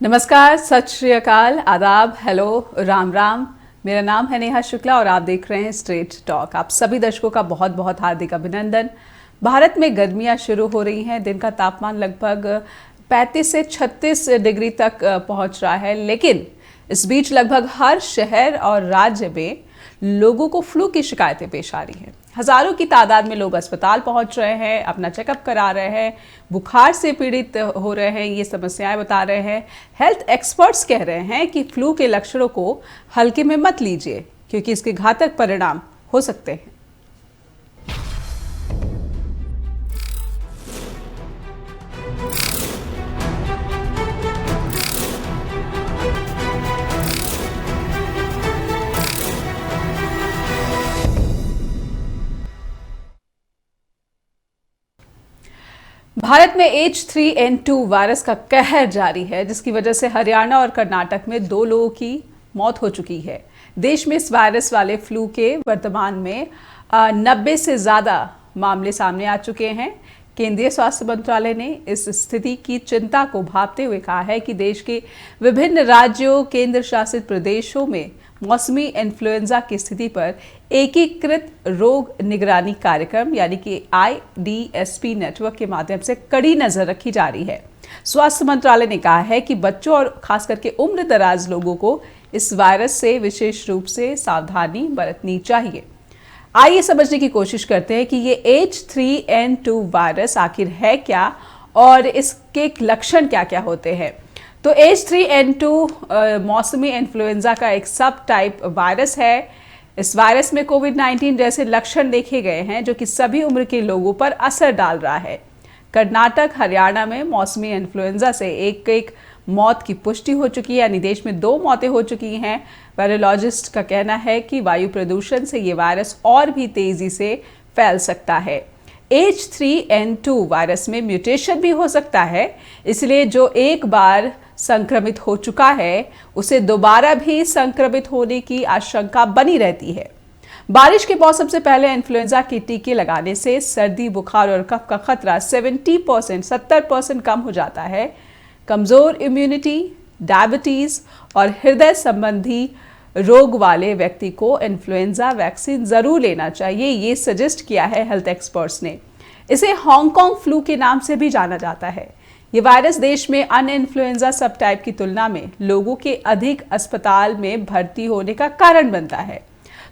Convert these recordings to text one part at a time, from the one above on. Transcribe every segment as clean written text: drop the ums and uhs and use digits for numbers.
नमस्कार, सत श्री अकाल, आदाब, हेलो, राम राम। मेरा नाम है नेहा शुक्ला और आप देख रहे हैं स्ट्रेट टॉक। आप सभी दर्शकों का बहुत बहुत हार्दिक अभिनंदन। भारत में गर्मियां शुरू हो रही हैं। दिन का तापमान लगभग 35 से 36 डिग्री तक पहुंच रहा है, लेकिन इस बीच लगभग हर शहर और राज्य में लोगों को फ्लू की शिकायतें पेश आ रही हैं। हजारों की तादाद में लोग अस्पताल पहुंच रहे हैं, अपना चेकअप करा रहे हैं, बुखार से पीड़ित हो रहे हैं, ये समस्याएं बता रहे हैं। हेल्थ एक्सपर्ट्स कह रहे हैं कि फ्लू के लक्षणों को हल्के में मत लीजिए, क्योंकि इसके घातक परिणाम हो सकते हैं। भारत में H3N2 वायरस का कहर जारी है, जिसकी वजह से हरियाणा और कर्नाटक में 2 लोगों की मौत हो चुकी है। देश में इस वायरस वाले फ्लू के वर्तमान में 90 से ज़्यादा मामले सामने आ चुके हैं। केंद्रीय स्वास्थ्य मंत्रालय ने इस स्थिति की चिंता को भांपते हुए कहा है कि देश के विभिन्न राज्यों, केंद्र शासित प्रदेशों में मौसमी इन्फ्लुएंजा की स्थिति पर एकीकृत रोग निगरानी कार्यक्रम यानी कि IDSP नेटवर्क के माध्यम से कड़ी नजर रखी जा रही है। स्वास्थ्य मंत्रालय ने कहा है कि बच्चों और खास करके उम्र दराज लोगों को इस वायरस से विशेष रूप से सावधानी बरतनी चाहिए। आइए समझने की कोशिश करते हैं कि ये H3N2 वायरस आखिर है क्या और इसके लक्षण क्या क्या होते हैं। तो H3N2 मौसमी इन्फ्लुएंजा का एक सब टाइप वायरस है। इस वायरस में कोविड-19 जैसे लक्षण देखे गए हैं, जो कि सभी उम्र के लोगों पर असर डाल रहा है। कर्नाटक, हरियाणा में मौसमी इन्फ्लुएंजा से एक मौत की पुष्टि हो चुकी है, यानी देश में 2 मौतें हो चुकी हैं। वायरोलॉजिस्ट का कहना है कि वायु प्रदूषण से ये वायरस और भी तेजी से फैल सकता है। H3N2 वायरस में म्यूटेशन भी हो सकता है, इसलिए जो एक बार संक्रमित हो चुका है उसे दोबारा भी संक्रमित होने की आशंका बनी रहती है। बारिश के मौसम से पहले इन्फ्लुएंजा के टीके लगाने से सर्दी, बुखार और कफ का खतरा 70% कम हो जाता है। कमजोर इम्यूनिटी, डायबिटीज और हृदय संबंधी रोग वाले व्यक्ति को इन्फ्लुएंजा वैक्सीन जरूर लेना चाहिए, ये सजेस्ट किया है हेल्थ एक्सपर्ट्स ने। इसे हांगकांग फ्लू के नाम से भी जाना जाता है। ये वायरस देश में अन्य इन्फ्लुएंजा सब टाइप की तुलना में लोगों के अधिक अस्पताल में भर्ती होने का कारण बनता है।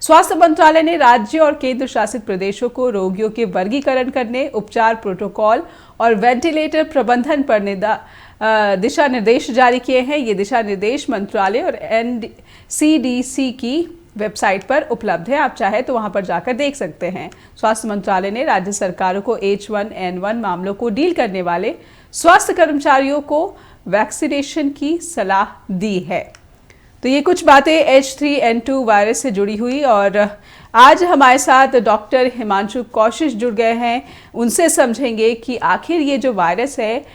स्वास्थ्य मंत्रालय ने राज्य और केंद्र शासित प्रदेशों को रोगियों के वर्गीकरण करने, उपचार प्रोटोकॉल और वेंटिलेटर प्रबंधन पर दिशा निर्देश जारी किए हैं। ये दिशा निर्देश मंत्रालय और NCDC की वेबसाइट पर उपलब्ध है। आप चाहे तो वहां पर जाकर देख सकते हैं। स्वास्थ्य मंत्रालय ने राज्य सरकारों को H1N1 मामलों को डील करने वाले स्वास्थ्य कर्मचारियों को वैक्सीनेशन की सलाह दी है। तो ये कुछ बातें H3N2 वायरस से जुड़ी हुई, और आज हमारे साथ डॉक्टर हिमांशु कौशिक जुड़ गए हैं। उनसे समझेंगे कि आखिर ये जो वायरस है,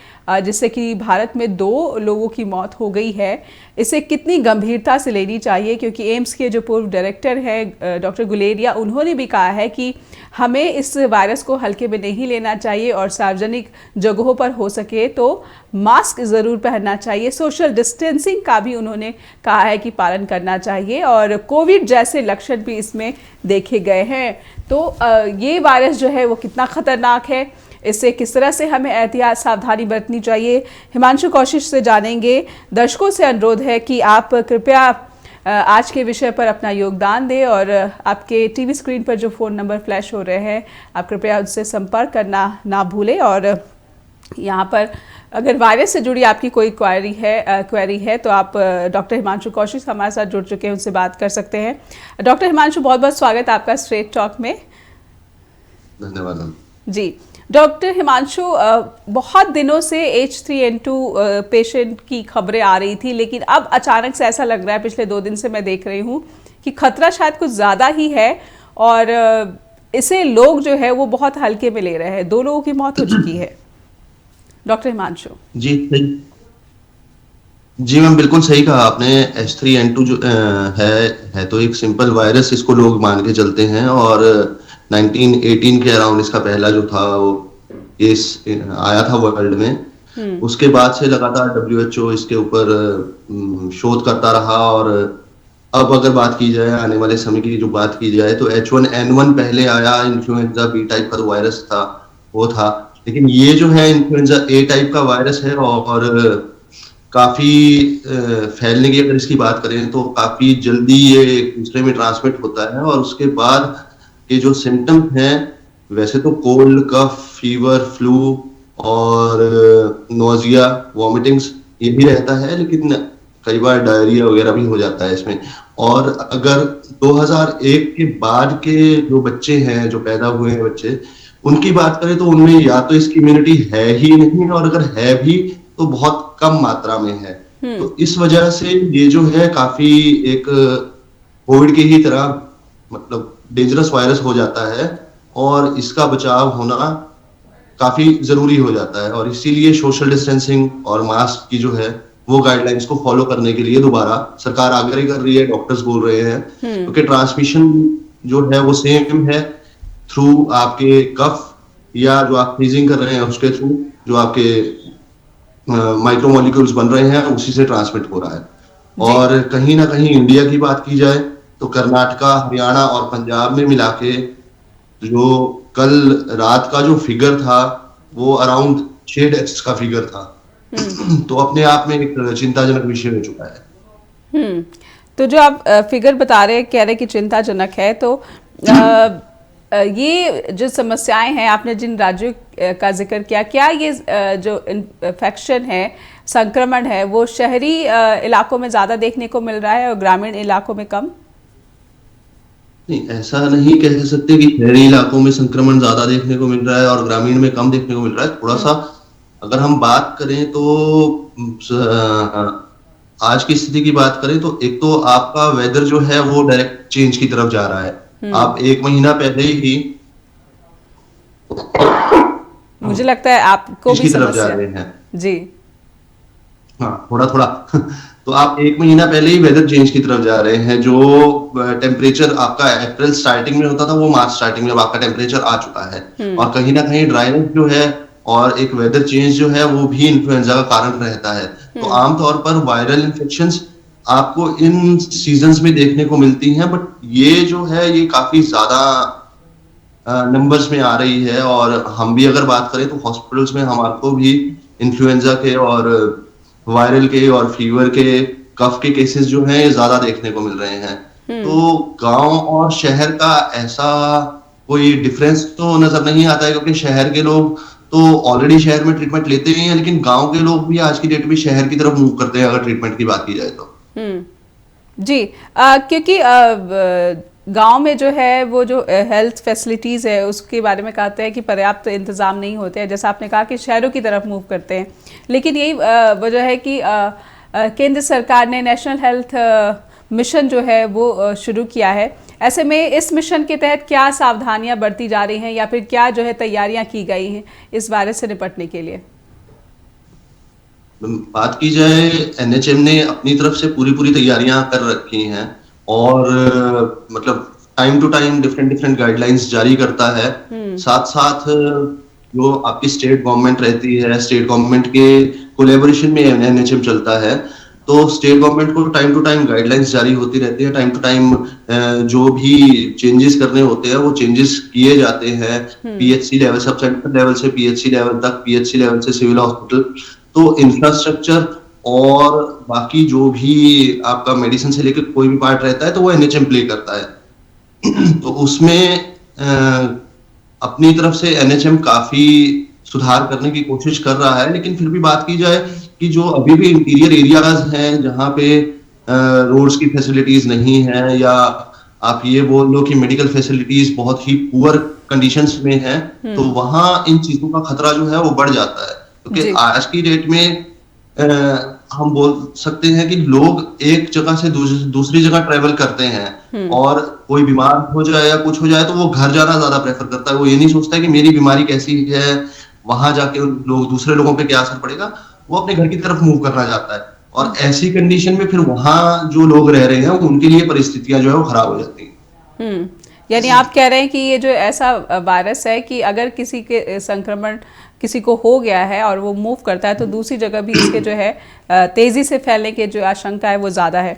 जिससे कि भारत में 2 लोगों की मौत हो गई है, इसे कितनी गंभीरता से लेनी चाहिए, क्योंकि एम्स के जो पूर्व डायरेक्टर हैं डॉक्टर गुलेरिया, उन्होंने भी कहा है कि हमें इस वायरस को हल्के में नहीं लेना चाहिए और सार्वजनिक जगहों पर हो सके तो मास्क ज़रूर पहनना चाहिए। सोशल डिस्टेंसिंग का भी उन्होंने कहा है कि पालन करना चाहिए, और कोविड जैसे लक्षण भी इसमें देखे गए हैं। तो ये वायरस जो है वो कितना खतरनाक है, इससे किस तरह से हमें एहतियात, सावधानी बरतनी चाहिए, हिमांशु कौशिक से जानेंगे। दर्शकों से अनुरोध है कि आप कृपया आज के विषय पर अपना योगदान दें, और आपके टीवी स्क्रीन पर जो फ़ोन नंबर फ्लैश हो रहे हैं, आप कृपया उनसे संपर्क करना ना भूलें। और यहाँ पर अगर वायरस से जुड़ी आपकी कोई क्वेरी है तो आप डॉक्टर हिमांशु कौशिक हमारे साथ जुड़ चुके हैं, उनसे बात कर सकते हैं। डॉक्टर हिमांशु, बहुत बहुत स्वागत आपका स्ट्रेट टॉक में। धन्यवाद जी डॉक्टर हिमांशु, बहुत दिनों से H3N2 पेशेंट की खबरें आ रही थी, लेकिन अब अचानक से ऐसा लग रहा है, पिछले 2 दिन से मैं देख रही हूँ कि खतरा शायद कुछ ज़्यादा ही है, और इसे लोग जो है वो बहुत हल्के में ले रहे हैं। 2 लोगों की मौत हो चुकी है। डॉक्टर हिमांशु जी जी मैम, बिल्कुल सही कहा आपने। H3N2 जो है तो एक सिंपल वायरस, इसको लोग मान के चलते हैं, और 1918 के अराउंड इसका पहला जो था वो केस आया था वर्ल्ड में। उसके बाद से लगातार डब्ल्यूएचओ इसके ऊपर शोध करता रहा। और अब अगर बात की जाए आने वाले समय की जो बात की जाए तो H1N1 पहले आया, इन्फ्लुएंजा बी टाइप का वायरस था वो था, लेकिन ये जो है इन्फ्लुएंजा ए टाइप का वायरस है और काफी फैलने की अगर इसकी बात करें तो काफी जल्दी ये एक दूसरे में ट्रांसमिट होता है। और उसके बाद ये जो सिम्टम्स हैं, वैसे तो कोल्ड, कफ, फीवर, फ्लू और नोजिया, वॉमिटिंग्स ये भी रहता है, लेकिन कई बार डायरिया वगैरह भी हो जाता है इसमें। और अगर 2001 के बाद के जो बच्चे हैं, जो पैदा हुए हैं बच्चे, उनकी बात करें तो उनमें या तो इसकी इम्यूनिटी है ही नहीं, और अगर है भी तो बहुत कम मात्रा में है। तो इस वजह से ये जो है काफी एक कोविड की ही तरह मतलब डेंजरस वायरस हो जाता है, और इसका बचाव होना काफी जरूरी हो जाता है। और इसीलिए सोशल डिस्टेंसिंग और मास्क की जो है वो गाइडलाइंस को फॉलो करने के लिए दोबारा सरकार आग्रह कर रही है, डॉक्टर्स बोल रहे हैं, क्योंकि ट्रांसमिशन जो है वो सेम है थ्रू आपके कफ, या जो आप फ्रीजिंग कर रहे हैं उसके थ्रू जो आपके माइक्रोमोलिक्यूल्स बन रहे हैं उसी से ट्रांसमिट हो रहा है। और कहीं ना कहीं इंडिया की बात की जाए तो कर्नाटका, हरियाणा और पंजाब में मिला के जो कल रात का जो फिगर था वो अराउंड 6 डेथ्स का फिगर था। तो अपने आप में एक चिंताजनक विषय हो चुका है। तो जो आप फिगर बता रहे कह रहे कि चिंताजनक है, तो ये जो समस्याएं हैं, आपने जिन राज्यों का जिक्र किया, क्या ये जो इन्फेक्शन है, संक्रमण है, वो शहरी इलाकों में ज्यादा देखने को मिल रहा है और ग्रामीण इलाकों में कम? नहीं, ऐसा नहीं कह सकते कि शहरी इलाकों में संक्रमण ज्यादा देखने को मिल रहा है और ग्रामीण में कम देखने को मिल रहा है। थोड़ा सा अगर हम बात करें तो आज की स्थिति की बात करें तो एक तो आपका वेदर जो है वो डायरेक्ट चेंज की तरफ जा रहा है। आप 1 महीना पहले ही मुझे लगता है आपको भी तरफ जा समस्या रहे हैं जी। हाँ, थोड़ा थोड़ा तो आप 1 महीना पहले ही वेदर चेंज की तरफ जा रहे हैं। जो टेम्परेचर आपका अप्रैल स्टार्टिंग में होता था वो मार्च स्टार्टिंग में आपका टेम्परेचर आ चुका है। और कहीं ना कहीं ड्राइनेस जो है और एक वेदर चेंज जो है वो भी इन्फ्लुएंजा का कारण रहता है। तो आमतौर पर वायरल इन्फेक्शंस आपको इन सीजन्स में देखने को मिलती हैं, बट ये जो है ये काफी ज्यादा नंबर्स में आ रही है। और हम भी अगर बात करें तो हॉस्पिटल्स में हमारे भी इन्फ्लुएंजा के और वायरल के और फीवर के, कफ के केसेस जो हैं ये ज्यादा देखने को मिल रहे हैं। तो गांव और शहर का ऐसा कोई डिफरेंस तो नजर नहीं आता है, क्योंकि शहर के लोग तो ऑलरेडी शहर में ट्रीटमेंट लेते ही हैं, लेकिन गांव के लोग भी आज की डेट में शहर की तरफ मूव करते हैं अगर ट्रीटमेंट की बात की जाए तो। जी, क्योंकि गांव में जो है वो जो हेल्थ फैसिलिटीज़ है उसके बारे में कहते हैं कि पर्याप्त इंतज़ाम नहीं होते हैं, जैसा आपने कहा कि शहरों की तरफ मूव करते हैं। लेकिन यही वजह है कि केंद्र सरकार ने नेशनल हेल्थ मिशन जो है वो शुरू किया है। ऐसे में इस मिशन के तहत क्या सावधानियां बरती जा रही हैं या फिर क्या जो है तैयारियां की गई हैं इस वायरस से निपटने के लिए? बात की जाए, एनएचएम ने अपनी तरफ से पूरी तैयारियां कर रखी हैं और मतलब time to time different guidelines जारी करता है। साथ साथ जो आपकी स्टेट गवर्नमेंट रहती है, स्टेट गवर्नमेंट के कोलैबोरेशन में एनएचएम चलता है, तो स्टेट गवर्नमेंट को टाइम टू टाइम गाइडलाइंस जारी होती रहती है। टाइम टू टाइम जो भी चेंजेस करने होते हैं वो चेंजेस किए जाते हैं, PHC level, sub centre level से पीएचसी लेवल तक, पीएचसी लेवल से सिविल हॉस्पिटल। तो इंफ्रास्ट्रक्चर और बाकी जो भी आपका मेडिसिन से लेकर कोई भी पार्ट रहता है तो वो एनएचएम प्ले करता है। तो उसमें अपनी तरफ से एनएचएम काफी सुधार करने की कोशिश कर रहा है। लेकिन फिर भी बात की जाए कि जो अभी भी इंटीरियर एरियाज हैं जहां पे रोड्स की फैसिलिटीज नहीं है, या आप ये बोल लो कि मेडिकल फैसिलिटीज बहुत ही पुअर कंडीशंस में है, तो वहां इन चीजों का खतरा जो है वो बढ़ जाता है। क्योंकि आज की डेट में हम बोल सकते हैं कि लोग एक जगह से दूसरी जगह ट्रेवल करते हैं, और कोई बीमार हो जाए या कुछ हो जाए तो वो घर जाना ज्यादा प्रेफर करता है। वो ये नहीं सोचता कि मेरी बीमारी कैसी है, वहां जाके लोग दूसरे लोगों पे क्या असर पड़ेगा, वो अपने घर की तरफ मूव करना चाहता है। और ऐसी कंडीशन में फिर वहां जो लोग रह रहे हैं उनके लिए परिस्थितियां जो है वो खराब हो जाती हैं। यानी आप कह रहे हैं कि ये जो ऐसा वायरस है कि अगर किसी के संक्रमण किसी को हो गया है और वो मूव करता है तो दूसरी जगह भी इसके जो है तेज़ी से फैलने की जो आशंका है वो ज़्यादा है।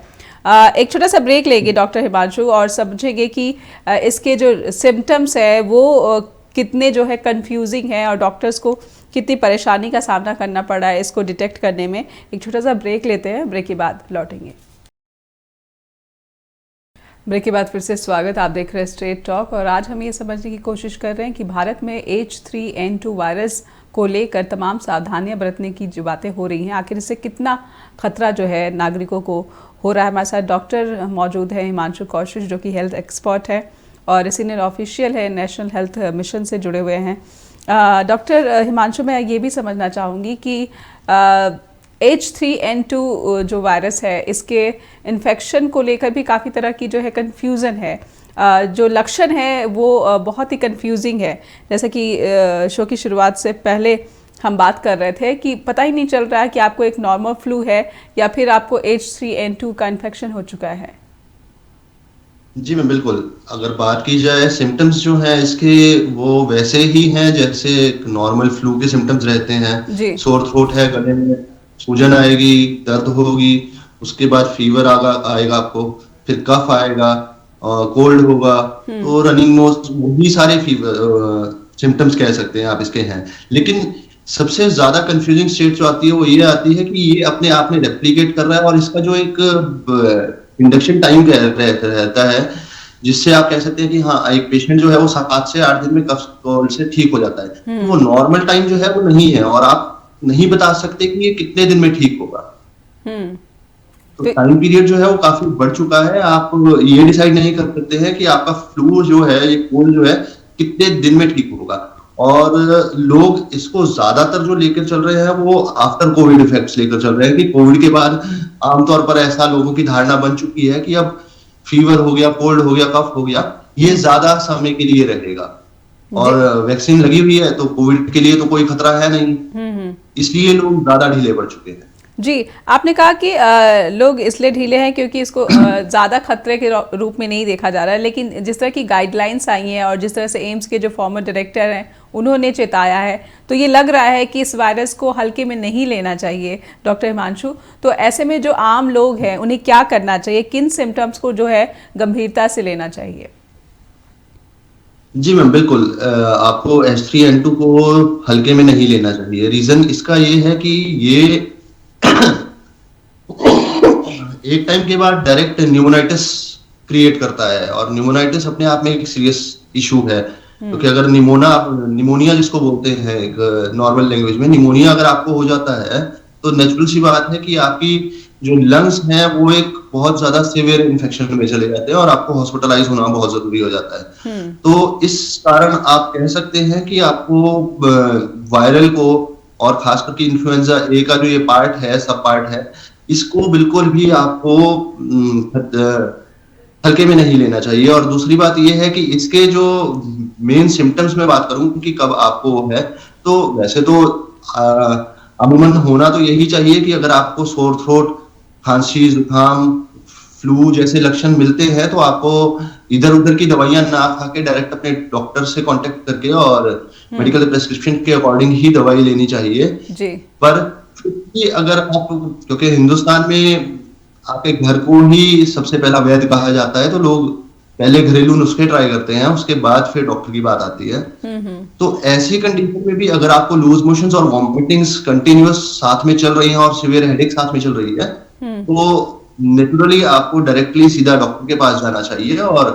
एक छोटा सा ब्रेक लेंगे डॉक्टर हिमांशु और समझेंगे कि इसके जो सिम्टम्स है वो कितने जो है कंफ्यूजिंग है और डॉक्टर्स को कितनी परेशानी का सामना करना पड़ा है इसको डिटेक्ट करने में। एक छोटा सा ब्रेक लेते हैं, ब्रेक के बाद लौटेंगे। ब्रेक के बाद फिर से स्वागत, आप देख रहे हैं स्ट्रेट टॉक और आज हम ये समझने की कोशिश कर रहे हैं कि भारत में H3N2 वायरस को लेकर तमाम सावधानियां बरतने की जो बातें हो रही हैं, आखिर इससे कितना खतरा जो है नागरिकों को हो रहा है। हमारे साथ डॉक्टर मौजूद है हिमांशु कौशिक जो कि हेल्थ एक्सपर्ट है और सीनियर ऑफिशियल है नेशनल हेल्थ मिशन से जुड़े हुए हैं। डॉक्टर हिमांशु, मैं ये भी समझना चाहूँगी कि H3N2 जो वायरस है इसके इन्फेक्शन को लेकर भी काफ़ी तरह की जो है कन्फ्यूज़न है। जो लक्षण है वो बहुत ही कंफ्यूजिंग है। जैसे कि शो की शुरुआत से पहले हम बात कर रहे थे कि पता ही नहीं चल रहा है कि आपको एक नॉर्मल फ्लू है या फिर आपको H3N2 का इन्फेक्शन हो चुका है। जी मैं बिल्कुल, अगर बात की जाए सिम्टम्स जो हैं इसके वो वैसे ही हैं जैसे नॉर्मल फ्लू के सिम्टम्स रहते हैं। सोर थ्रोट है, गले में सूजन आएगी, दर्द होगी, उसके बाद फीवर आएगा आपको, फिर कफ आएगा, कोल्ड होगा, तो रनिंग नोज, वही सारे फीवर सिम्टम्स कह सकते हैं आप इसके हैं। लेकिन सबसे ज्यादा कंफ्यूजिंग स्टेट जो आती है वो ये आती है कि ये अपने आप में रेप्लिकेट कर रहा है और इसका जो एक इंडक्शन टाइम रहता है जिससे आप कह सकते हैं कि हाँ एक पेशेंट जो है वो 7 से 8 दिन में कफ कोल्ड से ठीक हो जाता है। तो वो नॉर्मल टाइम जो है वो नहीं है और आप नहीं बता सकते कि ये कितने दिन में ठीक होगा। तो टाइम पीरियड जो है वो काफी बढ़ चुका है। आप ये डिसाइड नहीं कर सकते हैं कि आपका फ्लू जो है, ये कोल्ड जो है कितने दिन में ठीक होगा। और लोग इसको ज्यादातर जो लेकर चल रहे हैं वो आफ्टर कोविड इफेक्ट्स लेकर चल रहे हैं कि कोविड के बाद आमतौर पर ऐसा लोगों की धारणा बन चुकी है कि अब फीवर हो गया, कोल्ड हो गया, कफ हो गया, ये ज्यादा समय के लिए रहेगा और वैक्सीन लगी हुई है तो कोविड के लिए तो कोई खतरा है नहीं, इसलिए लोग ज्यादा ढीले पड़ चुके हैं। जी, आपने कहा कि लोग इसलिए ढीले हैं क्योंकि इसको ज़्यादा खतरे के रूप में नहीं देखा जा रहा है, लेकिन जिस तरह की गाइडलाइंस आई हैं और जिस तरह से एम्स के जो फॉर्मर डायरेक्टर हैं उन्होंने चेताया है, तो ये लग रहा है कि इस वायरस को हल्के में नहीं लेना चाहिए। डॉक्टर हिमांशु, तो ऐसे में जो आम लोग हैं उन्हें क्या करना चाहिए, किन सिम्टम्स को जो है गंभीरता से लेना चाहिए? जी मैम बिल्कुल, आपको H3N2 को हल्के में नहीं लेना चाहिए। रीजन इसका ये है कि ये एक टाइम के बाद डायरेक्ट न्यूमोनाइटिस क्रिएट करता है और न्यूमोनाइटिस अपने आप में एक सीरियस इशू है। क्योंकि अगर निमोनिया जिसको बोलते हैं एक नॉर्मल लैंग्वेज में, निमोनिया अगर आपको हो जाता है तो नेचुरल सी बात है कि आपकी जो लंग्स हैं वो एक बहुत ज्यादा सीवियर इन्फेक्शन में चले जाते हैं और आपको हॉस्पिटलाइज होना बहुत जरूरी हो जाता है। तो इस कारण आप कह सकते हैं कि आपको वायरल को और खास करके इन्फ्लुएंजा ए का जो ये पार्ट है, सब पार्ट है, इसको बिल्कुल भी आपको हल्के में नहीं लेना चाहिए। और दूसरी बात ये है कि इसके जो मेन सिम्टम्स में बात करूं कि कब आपको है, तो वैसे तो अमूमन होना तो यही चाहिए कि अगर आपको सोर थ्रोट, खांसी, जुकाम, फ्लू जैसे लक्षण मिलते हैं तो आपको इधर उधर की दवाइयां ना खा के डायरेक्ट अपने डॉक्टर से कांटेक्ट करके और मेडिकल प्रेस्क्रिप्शन के अकॉर्डिंग ही दवाई लेनी चाहिए जी। पर अगर आप, क्योंकि हिंदुस्तान में आपके घर को ही सबसे पहला वैद्य कहा जाता है, तो लोग पहले घरेलू नुस्खे ट्राई करते हैं, उसके बाद फिर डॉक्टर की बात आती है। तो ऐसी कंडीशन में भी अगर आपको लूज मोशंस और वॉमिटिंग्स कंटिन्यूअस साथ में चल रही हैं और सीवियर हेडेक साथ में चल रही है, तो नेचुरली आपको डायरेक्टली सीधा डॉक्टर के पास जाना चाहिए और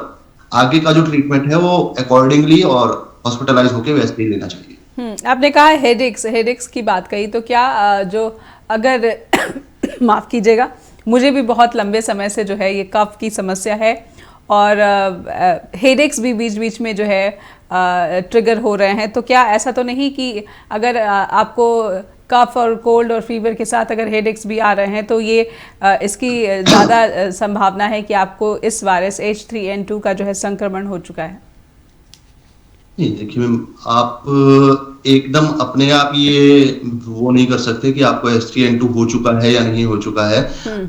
आगे का जो ट्रीटमेंट है वो अकॉर्डिंगली और हॉस्पिटलाइज होकर वैसे ही लेना चाहिए। आपने कहा हेडेक्स की बात कही, तो क्या जो अगर माफ कीजिएगा, मुझे भी बहुत लंबे समय से जो है ये कफ की समस्या है और हेडेक्स भी बीच बीच में जो है ट्रिगर हो रहे हैं, तो क्या ऐसा तो नहीं कि अगर आपको कफ और कोल्ड और फीवर के साथ अगर हेडेक्स भी आ रहे हैं तो ये इसकी ज़्यादा संभावना है कि आपको इस वायरस H3N2 का जो है संक्रमण हो चुका है? देखिए मैम, आप एकदम अपने आप ये वो नहीं कर सकते कि आपको H3N2 हो चुका है या नहीं हो चुका है।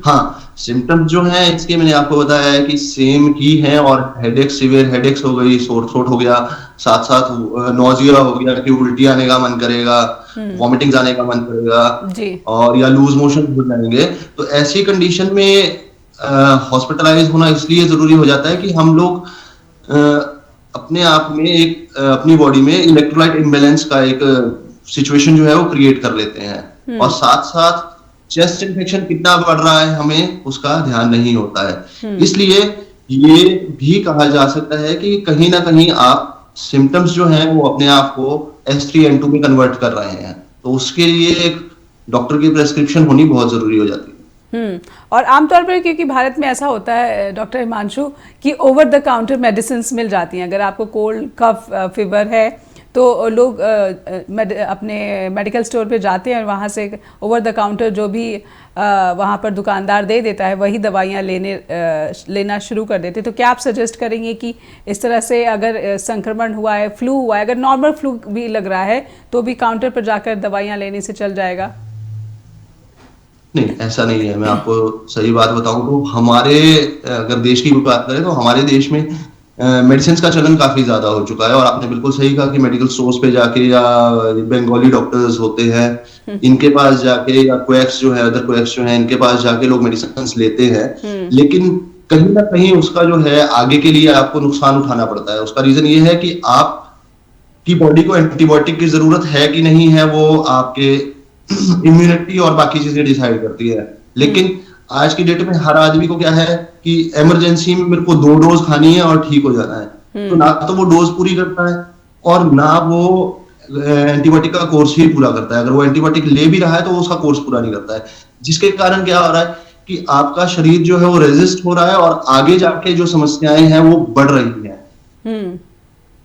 हाँ, सिम्टम्स जो हैं इसके मैंने आपको बताया है कि सेम ही हैं, और हेडेक, सिवियर हेडेक्स हो गई, सोर थ्रोट हो गया, साथ साथ नोजिया हो गया कि उल्टी आने का मन करेगा, वॉमिटिंग आने का मन करेगा, जी। और या लूज मोशन हो जाएंगे। तो ऐसी कंडीशन में हॉस्पिटलाइज होना इसलिए जरूरी हो जाता है कि हम लोग अपने आप में अपनी बॉडी में इलेक्ट्रोलाइट इम्बैलेंस का एक सिचुएशन जो है वो क्रिएट कर लेते हैं, और साथ साथ चेस्ट इन्फेक्शन कितना बढ़ रहा है हमें उसका ध्यान नहीं होता है। इसलिए ये भी कहा जा सकता है कि कहीं ना कहीं आप सिम्टम्स जो हैं वो अपने आप को H3N2 में कन्वर्ट कर रहे हैं, तो उसके लिए एक डॉक्टर की प्रेस्क्रिप्शन होनी बहुत जरूरी हो जाती है। और आमतौर पर क्योंकि भारत में ऐसा होता है डॉक्टर हिमांशु कि ओवर द काउंटर मेडिसिन मिल जाती हैं। अगर आपको कोल्ड कफ फीवर है तो लोग अपने मेडिकल स्टोर पे जाते हैं और वहाँ से ओवर द काउंटर जो भी वहाँ पर दुकानदार दे देता है वही दवाइयाँ लेना शुरू कर देते हैं। तो क्या आप सजेस्ट करेंगे कि इस तरह से अगर संक्रमण हुआ है, फ्लू हुआ है, अगर नॉर्मल फ्लू भी लग रहा है तो भी काउंटर पर जाकर दवाइयाँ लेने से चल जाएगा? नहीं, ऐसा नहीं है। मैं आपको सही बात बताऊं तो हमारे, अगर देश की बात करें तो हमारे देश में मेडिसिन का चलन काफी ज्यादा हो चुका है, और आपने बिल्कुल सही कहा कि मेडिकल स्टोर्स पे जाके या बंगाली डॉक्टर्स होते हैं इनके पास जाके, या कोएक्स जो है, अदर कोएक्स जो है, इनके पास जाके लोग मेडिसिन लेते हैं, लेकिन कहीं ना कहीं उसका जो है आगे के लिए आपको नुकसान उठाना पड़ता है। उसका रीजन ये है कि आपकी बॉडी को एंटीबायोटिक की जरूरत है कि नहीं है, वो आपके इम्यूनिटी और बाकी चीजें डिसाइड करती है। लेकिन आज की डेट में हर आदमी को क्या है कि इमरजेंसी में मेरे को 2 डोज खानी है और ठीक हो जाना है, तो ना तो वो डोज पूरी करता है और ना वो एंटीबायोटिक का कोर्स ही पूरा करता है। अगर वो एंटीबायोटिक ले भी रहा है तो वो उसका कोर्स पूरा नहीं करता है, जिसके कारण क्या हो रहा है कि आपका शरीर जो है वो रेजिस्ट हो रहा है, और आगे जाके जो समस्याएं हैं वो बढ़ रही हैं।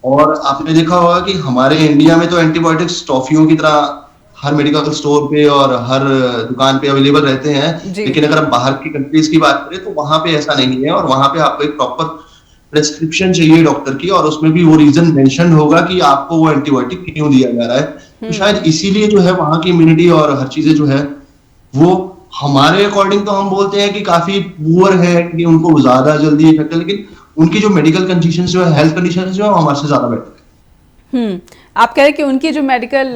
और आपने देखा होगा कि हमारे इंडिया में तो एंटीबायोटिक्स टॉफियों की तरह हर मेडिकल स्टोर पे और हर दुकान पे अवेलेबल रहते हैं, लेकिन अगर हम बाहर की कंट्रीज की बात करें तो वहां पे ऐसा नहीं है, और वहां पे आपको एक प्रॉपर प्रेस्क्रिप्शन चाहिए डॉक्टर की, और उसमें भी वो रीजन मेंशन होगा कि आपको वो एंटीबायोटिक क्यों दिया जा रहा है। तो शायद इसीलिए जो है वहां की इम्यूनिटी और हर चीजें जो है वो हमारे अकॉर्डिंग तो हम बोलते हैं कि काफी पुअर है, कि उनको ज्यादा जल्दी इफेक्ट है, लेकिन उनकी जो मेडिकल कंडीशन जो है, हेल्थ कंडीशन जो है, हमारे से ज्यादा बेटर है। आप कह रहे हैं कि उनकी जो मेडिकल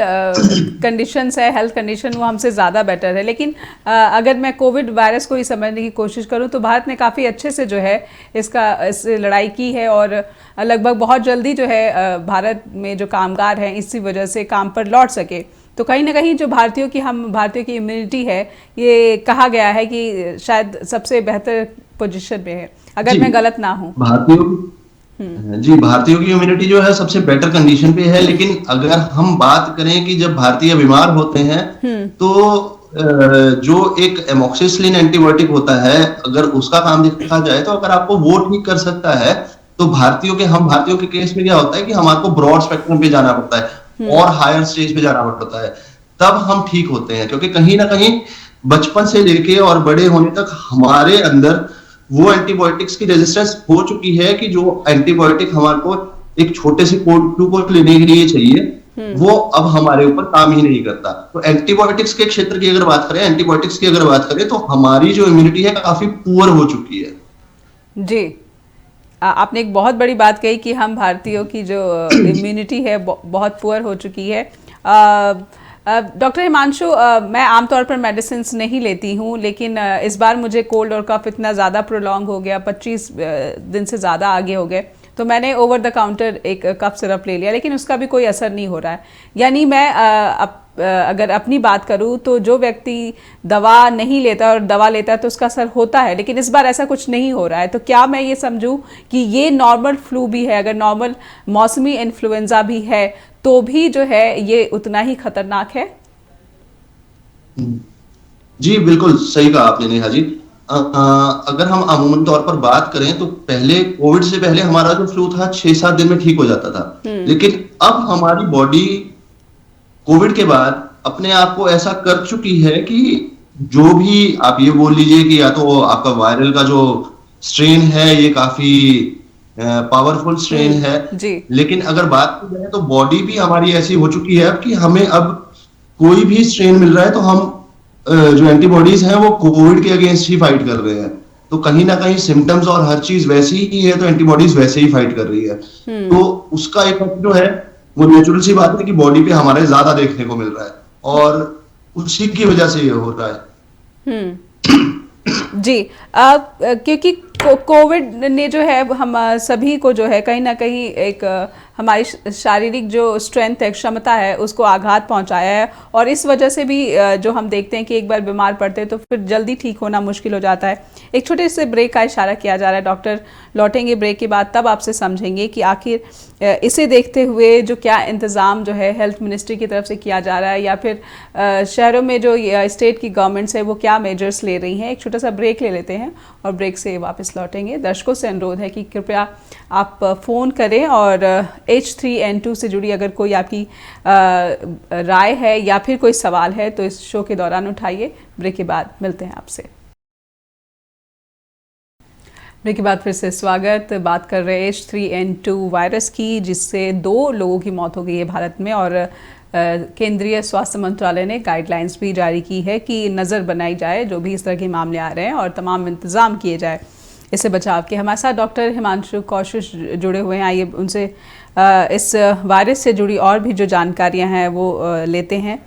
कंडीशंस है, हेल्थ कंडीशन, वो हमसे ज़्यादा बेटर है। लेकिन अगर मैं कोविड वायरस को ही समझने की कोशिश करूं तो भारत ने काफ़ी अच्छे से जो है इस लड़ाई की है, और लगभग बहुत जल्दी जो है भारत में जो कामगार हैं इसी वजह से काम पर लौट सके। तो कहीं ना कहीं जो भारतीयों की इम्यूनिटी है, ये कहा गया है कि शायद सबसे बेहतर पोजीशन में है, अगर मैं गलत ना हूँ। भारतीयों की इम्यूनिटी जो है सबसे बेटर कंडीशन पे है, लेकिन अगर हम बात करें कि जब भारतीय बीमार होते हैं तो जो एक एमॉक्सिसिलिन एंटीबायोटिक होता है, अगर उसका काम देखा जाए तो अगर आपको वो ठीक कर सकता है तो हम भारतीयों के केस में क्या होता है कि हमारे ब्रॉड स्पेक्ट्रम पे जाना पड़ता है और हायर स्टेज पे जाना पड़ता है, तब हम ठीक होते हैं। क्योंकि कहीं ना कहीं बचपन से लेके और बड़े होने तक हमारे अंदर वो एंटीबायोटिक्स की रेजिस्टेंस हो चुकी है कि जो एंटीबायोटिक हमारे को एक छोटे से कोल्ड को लेने के लिए चाहिए, वो अब हमारे ऊपर काम ही नहीं करता। तो एंटीबायोटिक्स के क्षेत्र की अगर बात करें, तो हमारी जो इम्यूनिटी है काफी पुअर हो चुकी है। जी, आपने एक बहुत बड़ी बात कही कि हम भारतीयों की जो इम्यूनिटी है बहुत पुअर हो चुकी है। डॉक्टर हिमांशु, मैं आमतौर पर मेडिसिन नहीं लेती हूँ, लेकिन इस बार मुझे कोल्ड और कफ इतना ज़्यादा प्रोलॉन्ग हो गया, 25 दिन से ज़्यादा आगे हो गए, तो मैंने ओवर द काउंटर एक कफ सिरप ले लिया, लेकिन उसका भी कोई असर नहीं हो रहा है। यानी मैं अगर अपनी बात करूँ तो जो व्यक्ति दवा नहीं लेता और दवा लेता है तो उसका असर होता है, लेकिन इस बार ऐसा कुछ नहीं हो रहा है। तो क्या मैं ये समझूं कि ये नॉर्मल फ्लू भी है, अगर नॉर्मल मौसमी इन्फ्लुएंजा भी है तो भी जो है ये उतना ही खतरनाक है? जी बिल्कुल सही कहा आपने नेहा जी। अगर हम अमूमन तौर पर बात करें तो पहले, कोविड से पहले हमारा जो फ्लू था 6-7 दिन में ठीक हो जाता था, लेकिन अब हमारी बॉडी कोविड के बाद अपने आप को ऐसा कर चुकी है कि जो भी आप ये बोल लीजिए कि या तो आपका वायरल का जो स्ट्रेन है ये काफी पावरफुल स्ट्रेन है, लेकिन अगर बात की जाए तो बॉडी भी हमारी ऐसी हो चुकी है कि हमें अब कोई भी स्ट्रेन मिल रहा है तो हम जो एंटीबॉडीज हैं वो कोविड के अगेंस्ट ही फाइट कर रहे हैं। तो कहीं ना कहीं सिम्टम्स और हर चीज वैसी ही है, तो एंटीबॉडीज वैसे ही फाइट कर रही है। तो उसका इफेक्ट जो है वो नेचुरल सी बात है कि बॉडी पे हमारे ज्यादा देखने को मिल रहा है, और उसी की वजह से ये हो रहा है। जी। क्योंकि कोविड ने जो है हम सभी को जो है कहीं ना कहीं एक हमारी शारीरिक जो स्ट्रेंथ है, क्षमता है, उसको आघात पहुंचाया है। और इस वजह से भी जो हम देखते हैं कि एक बार बीमार पड़ते हैं तो फिर जल्दी ठीक होना मुश्किल हो जाता है। एक छोटे से ब्रेक का इशारा किया जा रहा है। डॉक्टर लौटेंगे ब्रेक के बाद, तब आपसे समझेंगे कि आखिर इसे देखते हुए जो क्या इंतज़ाम जो है हेल्थ मिनिस्ट्री की तरफ से किया जा रहा है, या फिर शहरों में जो स्टेट की गवर्नमेंट्स है वो क्या मेजर्स ले रही हैं। एक छोटा सा ब्रेक ले लेते हैं और ब्रेक से वापस लौटेंगे। दर्शकों से अनुरोध है कि कृपया आप फ़ोन करें और H3N2 से जुड़ी अगर कोई आपकी राय है या फिर कोई सवाल है तो इस शो के दौरान उठाइए। ब्रेक के बाद मिलते हैं आपसे। ब्रेक के बाद फिर से स्वागत। बात कर रहे हैं H3N2 वायरस की, जिससे 2 लोगों की मौत हो गई है भारत में। और केंद्रीय स्वास्थ्य मंत्रालय ने गाइडलाइंस भी जारी की है कि नज़र बनाई जाए जो भी इस तरह के मामले आ रहे हैं और तमाम इंतज़ाम किए जाए इससे बचाव के। हमारे साथ डॉक्टर हिमांशु कौशिक जुड़े हुए हैं। आइए उनसे इस वायरस से जुड़ी और भी जो जानकारियां हैं वो लेते हैं।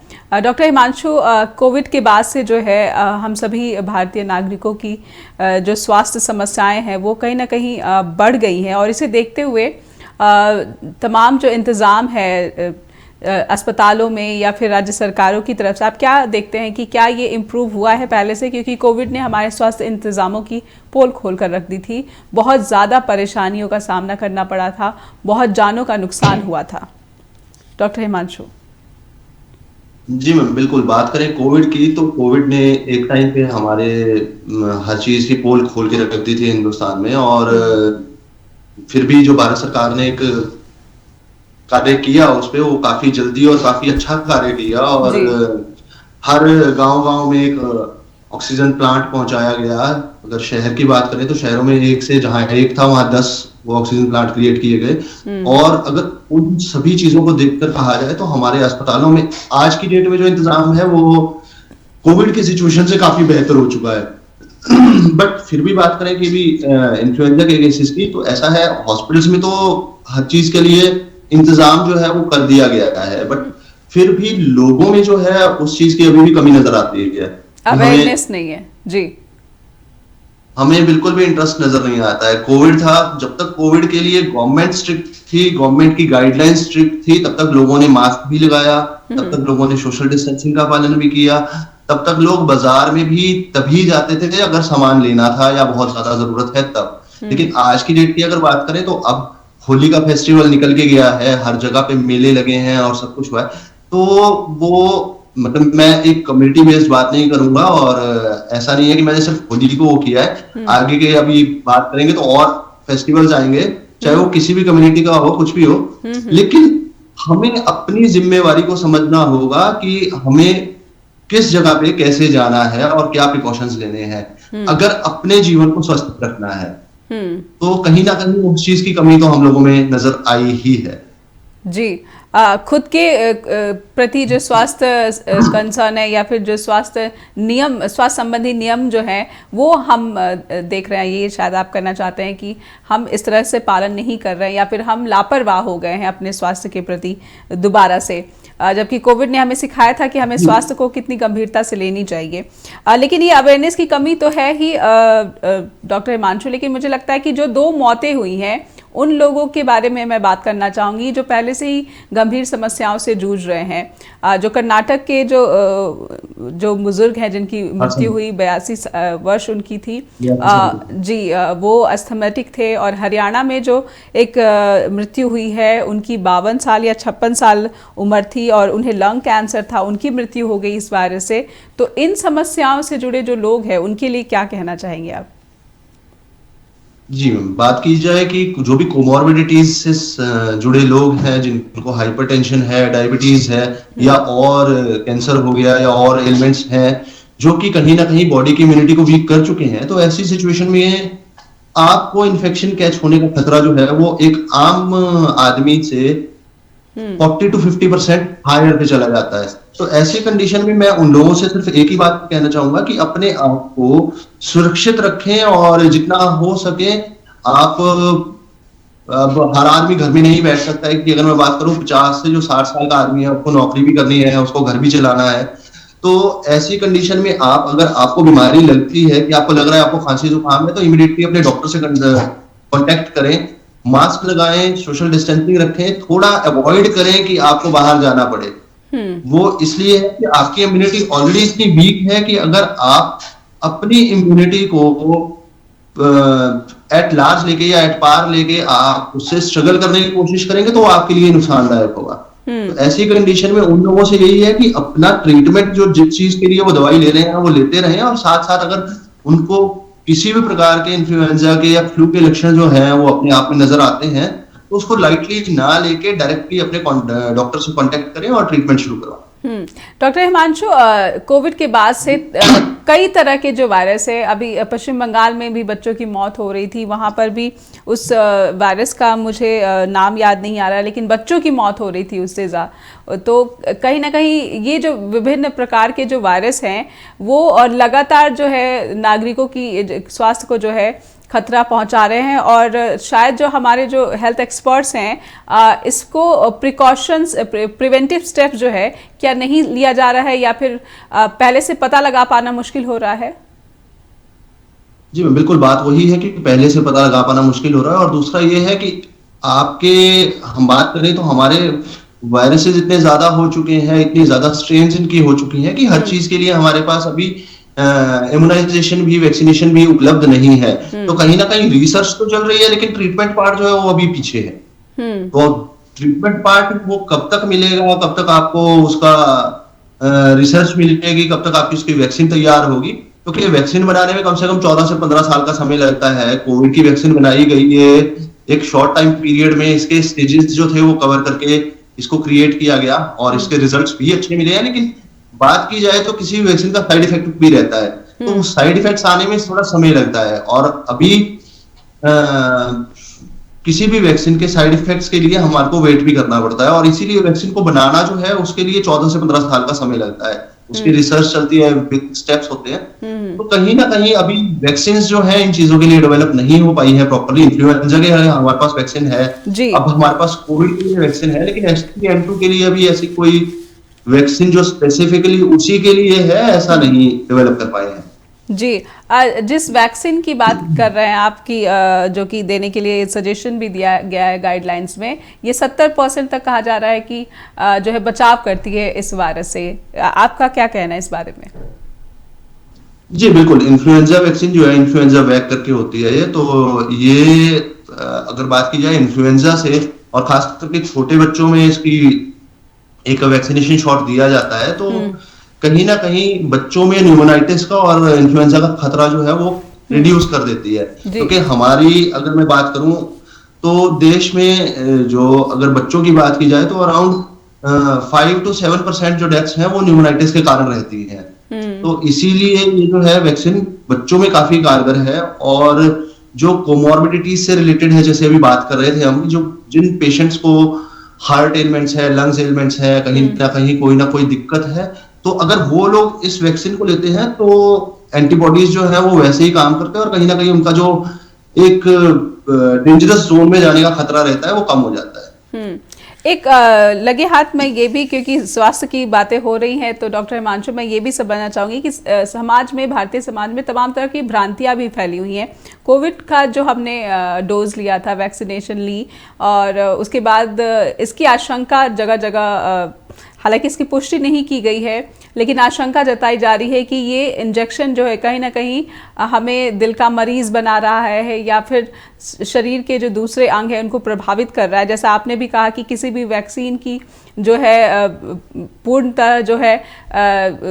डॉक्टर हिमांशु, कोविड के बाद से जो है हम सभी भारतीय नागरिकों की जो स्वास्थ्य समस्याएं हैं वो कहीं ना कहीं बढ़ गई हैं, और इसे देखते हुए तमाम जो इंतज़ाम है अस्पतालों में या फिर राज्य सरकारों की तरफ से, आप क्या देखते हैं कि क्या ये इम्प्रूव हुआ है पहले से? क्योंकि कोविड ने हमारे स्वास्थ्य इंतज़ामों की पोल खोल कर रख दी थी। बहुत ज़्यादा परेशानियों का सामना करना पड़ा था, बहुत जानों का नुकसान हुआ था। डॉक्टर हिमांशु। जी मैम, बिल्कुल। बात करें कोविड की, तो कोविड ने एक टाइम पे हमारे हर चीज की पोल खोल के रख दी थी हिंदुस्तान में। और फिर भी जो भारत सरकार ने एक कार्य किया उस पे, वो काफी जल्दी और काफी अच्छा कार्य किया। और हर गांव-गांव में एक ऑक्सीजन प्लांट पहुंचाया गया। अगर शहर की बात करें तो शहरों में एक से जहां एक था वहां 10 वो ऑक्सीजन प्लांट क्रिएट किए गए। और अगर उन सभी चीजों को देखकर कहा जाए तो हमारे अस्पतालों में आज की डेट में जो इंतजाम है वो कोविड की सिचुएशन से काफी बेहतर हो चुका है। बट फिर भी बात करें कि भी इन्फ्लुएंजा के केसेस की, तो ऐसा है हॉस्पिटल्स में तो हर चीज के लिए इंतजाम जो है वो कर दिया गया है, बट फिर भी लोगों में जो है उस चीज की अभी भी कमी नजर आती है। अवेयरनेस नहीं है जी। हमें बिल्कुल भी इंटरेस्ट नजर नहीं आता है। कोविड था, जब तक कोविड के लिए गवर्नमेंट स्ट्रिक्ट थी, गवर्नमेंट की गाइडलाइंस स्ट्रिक्ट थी, तब तक लोगों ने मास्क भी लगाया, तब तक लोगों ने सोशल डिस्टेंसिंग का पालन भी किया, तब तक लोग बाजार में भी तभी जाते थे अगर सामान लेना था या बहुत ज्यादा जरूरत है तब। लेकिन आज की डेट की अगर बात करें तो अब होली का फेस्टिवल निकल के गया है, हर जगह पे मेले लगे हैं और सब कुछ हुआ है। तो वो मतलब मैं एक कम्युनिटी बेस्ड बात नहीं करूंगा, और ऐसा नहीं है कि मैंने सिर्फ होली को वो किया है। आगे के अभी बात करेंगे तो और फेस्टिवल्स आएंगे, चाहे वो किसी भी कम्युनिटी का हो, कुछ भी हो। लेकिन हमें अपनी जिम्मेवारी को समझना होगा कि हमें किस जगह पे कैसे जाना है और क्या प्रिकॉशंस लेने हैं अगर अपने जीवन को स्वस्थ रखना है। तो कहीं ना कहीं उस चीज की कमी तो हम लोगों में नजर आई ही है जी। खुद के प्रति जो स्वास्थ्य कंसर्न है या फिर जो स्वास्थ्य नियम, स्वास्थ्य संबंधी नियम जो है वो हम देख रहे हैं, ये शायद आप करना चाहते हैं कि हम इस तरह से पालन नहीं कर रहे हैं या फिर हम लापरवाह हो गए हैं अपने स्वास्थ्य के प्रति दोबारा से, जबकि कोविड ने हमें सिखाया था कि हमें स्वास्थ्य को कितनी गंभीरता से लेनी चाहिए। लेकिन ये अवेयरनेस की कमी तो है ही डॉक्टर हिमांशु। लेकिन मुझे लगता है कि जो 2 मौतें हुई हैं उन लोगों के बारे में मैं बात करना चाहूँगी जो पहले से ही गंभीर समस्याओं से जूझ रहे हैं। जो कर्नाटक के जो बुजुर्ग हैं जिनकी मृत्यु हुई, 82 वर्ष उनकी थी जी, वो अस्थमेटिक थे। और हरियाणा में जो एक मृत्यु हुई है उनकी 52 साल या 56 साल उम्र थी और उन्हें लंग कैंसर था, उनकी मृत्यु हो गई इस वायरस से। तो इन समस्याओं से जुड़े जो लोग हैं उनके लिए क्या कहना चाहेंगे आप? जी मैम, बात की जाए कि जो भी कोमॉर्बिडिटीज से जुड़े लोग हैं, जिनको हाइपरटेंशन है, डायबिटीज है या और कैंसर हो गया या और एलिमेंट्स हैं जो कि कहीं ना कहीं बॉडी की इम्यूनिटी को वीक कर चुके हैं, तो ऐसी सिचुएशन में आपको इन्फेक्शन कैच होने का खतरा जो है वो एक आम आदमी से 40 to 50% हायर पे चला जाता है। तो ऐसी कंडीशन में मैं उन लोगों से सिर्फ एक ही बात कहना चाहूंगा कि अपने आप को सुरक्षित रखें, और जितना हो सके आप, अब हर आदमी घर में नहीं बैठ सकता है कि अगर मैं बात करूं 50 से जो 60 साल का आदमी है, उसको नौकरी भी करनी है, उसको घर भी चलाना है। तो ऐसी कंडीशन में आप, अगर आपको बीमारी लगती है कि आपको लग रहा है आपको खांसी जुकाम है, तो इमीडिएटली अपने डॉक्टर से कांटेक्ट करें, मास्क लगाएं, सोशल डिस्टेंसिंग रखें, थोड़ा अवॉइड करें कि आपको बाहर जाना पड़े। वो इसलिए है कि आपकी इम्यूनिटी ऑलरेडी इतनी वीक है कि अगर आप अपनी इम्यूनिटी को एट लार्ज लेके या एट पार लेके आप उससे स्ट्रगल करने की कोशिश करेंगे, तो वो आपके लिए नुकसानदायक होगा। तो ऐसी कंडीशन में उन लोगों से यही है कि अपना ट्रीटमेंट, जो जिस चीज के लिए वो दवाई ले रहे हैं वो लेते रहें, और साथ साथ अगर उनको किसी भी प्रकार के इन्फ्लुएंजा के या फ्लू के लक्षण जो हैं वो अपने आप में नजर आते हैं, तो उसको लाइटली ना लेके डायरेक्टली अपने डॉक्टर से कांटेक्ट करें और ट्रीटमेंट शुरू करवाएं। डॉक्टर हिमांशु, कोविड के बाद से कई तरह के जो वायरस है, अभी पश्चिम बंगाल में भी बच्चों की मौत हो रही थी, वहाँ पर भी उस वायरस का मुझे नाम याद नहीं आ रहा, लेकिन बच्चों की मौत हो रही थी उससे तो कहीं ना कहीं ये जो विभिन्न प्रकार के जो वायरस हैं वो और लगातार जो है नागरिकों की स्वास्थ्य को जो है खतरा पहुंचा रहे हैं, और शायद जो हमारे जो हेल्थ एक्सपर्ट्स हैं इसको प्रिकॉशंस, प्रिवेंटिव स्टेप जो है क्या नहीं लिया जा रहा है, या फिर पहले से पता लगा पाना मुश्किल हो रहा है? जी बिल्कुल, बात वही है कि पहले से पता लगा पाना मुश्किल हो रहा है, और दूसरा ये है कि हम बात करें तो हमारे वायरसेस इतने ज्यादा हो चुके हैं, इतनी ज्यादा स्ट्रेन्स इनकी हो चुकी हैं कि हर चीज के लिए हमारे पास अभी इम्यूनाइजेशन भी, वैक्सीनेशन भी उपलब्ध नहीं है। तो कहीं ना कहीं रिसर्च तो चल रही है, लेकिन ट्रीटमेंट पार्ट जो है वो अभी पीछे है। तो ट्रीटमेंट पार्ट वो कब तक मिलेगा, कब तक आपको उसका रिसर्च मिलेगी, कब तक आपकी उसकी वैक्सीन तैयार होगी, क्योंकि तो वैक्सीन बनाने में कम से कम 14 से 15 साल का समय लगता है। कोविड की वैक्सीन बनाई गई है एक शॉर्ट टाइम पीरियड में, इसके स्टेजेस जो थे वो कवर करके इसको क्रिएट किया गया, और इसके रिजल्ट्स भी अच्छे मिले हैं। लेकिन बात की जाए तो किसी भी वैक्सीन का साइड इफेक्ट भी रहता है, तो साइड इफेक्ट्स आने में थोड़ा समय लगता है, और अभी किसी भी वैक्सीन के साइड इफेक्ट्स के लिए हमारे को वेट भी करना पड़ता है, और इसीलिए वैक्सीन को बनाना जो है उसके लिए 14 से 15 साल का समय लगता है। उसकी रिसर्च चलती है, बिग स्टेप्स होते हैं। तो कहीं ना कहीं अभी वैक्सीन जो है इन चीजों के लिए डेवलप नहीं हो पाई है प्रॉपर्ली। इन्फ्लुएंजा के हमारे पास वैक्सीन है, अब हमारे पास कोविड के लिए वैक्सीन है, लेकिन H3N2 के लिए अभी ऐसी कोई वैक्सीन जो स्पेसिफिकली उसी के लिए है ऐसा नहीं डेवलप कर पाए हैं। जी, जिस वैक्सीन की बात कर रहे हैं आपकी, जो कि देने के लिए सजेशन भी दिया गया है गाइडलाइंस में, ये 70% तक कहा जा रहा है कि जो है बचाव करती है इस वायरस से। आपका क्या कहना है इस बारे में? जी बिल्कुल, इन्फ्लुएंजा वैक्सीन जो है इन्फ्लुएंजा वैक करके होती है ये, तो ये अगर बात की जाए इन्फ्लुएंजा से, और खास करके छोटे बच्चों में इसकी एक वैक्सीनेशन शॉट दिया जाता है, तो कहीं ना कहीं बच्चों में न्यूमोनाइटिस का और इन्फ्लुएंजा का खतरा जो है वो रिड्यूस कर देती है। क्योंकि हमारी, अगर मैं बात करूं तो देश में जो अगर बच्चों की बात की जाए तो अराउंड 5 to 7% जो डेथ्स हैं वो न्यूमोनाइटिस के कारण रहती हैं। तो इसीलिए ये जो है वैक्सीन बच्चों में काफी कारगर है, और जो कोमॉर्बिडिटीज से रिलेटेड है, जैसे अभी बात कर रहे थे हम, जो जिन पेशेंट्स को हार्ट एलिमेंट्स है, लंग्स एलिमेंट्स है, कहीं ना कोई दिक्कत है, तो अगर वो लोग इस वैक्सीन को लेते हैं तो एंटीबॉडीज जो है वो वैसे ही काम करते हैं, और कहीं ना कहीं उनका जो एक डेंजरस जोन में जाने का खतरा रहता है वो कम हो जाता है। एक लगे हाथ में ये भी, क्योंकि स्वास्थ्य की बातें हो रही हैं, तो डॉक्टर हिमांशु, मैं ये भी समझना चाहूँगी कि समाज में, भारतीय समाज में तमाम तरह की भ्रांतियाँ भी फैली हुई हैं। कोविड का जो हमने डोज लिया था, वैक्सीनेशन ली, और उसके बाद इसकी आशंका जगह जगह, हालांकि इसकी पुष्टि नहीं की गई है, लेकिन आशंका जताई जा रही है कि ये इंजेक्शन जो है कहीं ना कहीं हमें दिल का मरीज बना रहा है, या फिर शरीर के जो दूसरे अंग हैं उनको प्रभावित कर रहा है। जैसा आपने भी कहा कि किसी भी वैक्सीन की जो है पूर्णतः जो है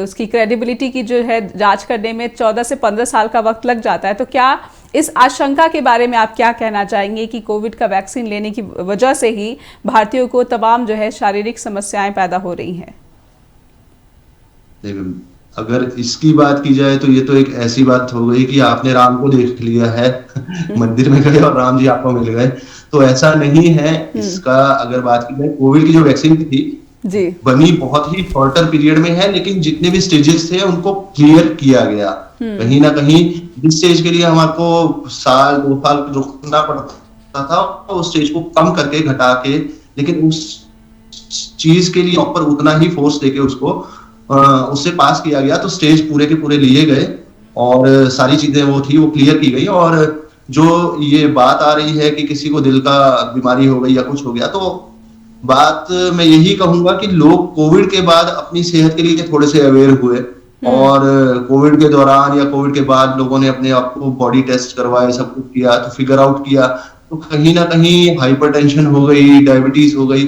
उसकी क्रेडिबिलिटी की जो है जांच करने में 14 से 15 साल का वक्त लग जाता है। तो क्या इस आशंका के बारे में आप क्या कहना चाहेंगे कि कोविड का वैक्सीन लेने की वजह से ही भारतीयों को तमाम जो है शारीरिक समस्याएं पैदा हो रही हैं? अगर इसकी बात की जाए तो ये तो एक ऐसी बात हो गई कि आपने राम को देख लिया है मंदिर में गए और राम जी आपको मिल गए, तो ऐसा नहीं है। इसका अगर बात की जाए, कोविड की जो वैक्सीन थी जी। बनी बहुत ही शॉर्टर पीरियड में है, लेकिन जितने भी स्टेजेस थे उनको क्लियर किया गया। कहीं ना कहीं जिस स्टेज के लिए हमारे साल 2 साल रुकना पड़ता था, उस स्टेज को कम करके घटा के, लेकिन उस चीज के लिए ऊपर उतना ही फोर्स देके उसको उससे पास किया गया। तो स्टेज पूरे के पूरे लिए गए और सारी चीजें वो थी वो क्लियर की गई। और जो ये बात आ रही है कि किसी को दिल का बीमारी हो गई या कुछ हो गया, तो बात मैं यही कहूंगा कि लोग कोविड के बाद अपनी सेहत के लिए थोड़े से अवेयर हुए, और कोविड के दौरान या कोविड के बाद लोगों ने अपने आप को बॉडी टेस्ट करवाए, सब कुछ किया, तो फिगर आउट किया। तो कहीं ना कहीं हाइपरटेंशन हो गई, डायबिटीज हो गई।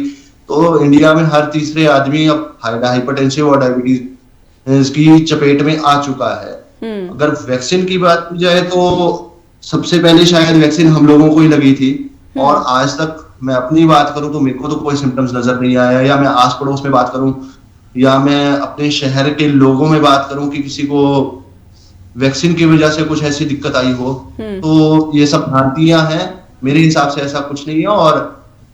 तो इंडिया में हर तीसरे आदमी अब हाइपरटेंसिव और डायबिटीज की चपेट में आ चुका है। अगर वैक्सीन की बात की जाए तो सबसे पहले शायद वैक्सीन हम लोगों को ही लगी थी, और आज तक मैं अपनी बात करूं तो मेरे को तो कोई सिम्टम्स नजर नहीं आया। या मैं आस पड़ोस में बात करूं या मैं अपने शहर के लोगों में बात करूं कि किसी को वैक्सीन की वजह से कुछ ऐसी दिक्कत आई हो, तो ये सब भ्रांतियां हैं। मेरे हिसाब से ऐसा कुछ नहीं है। और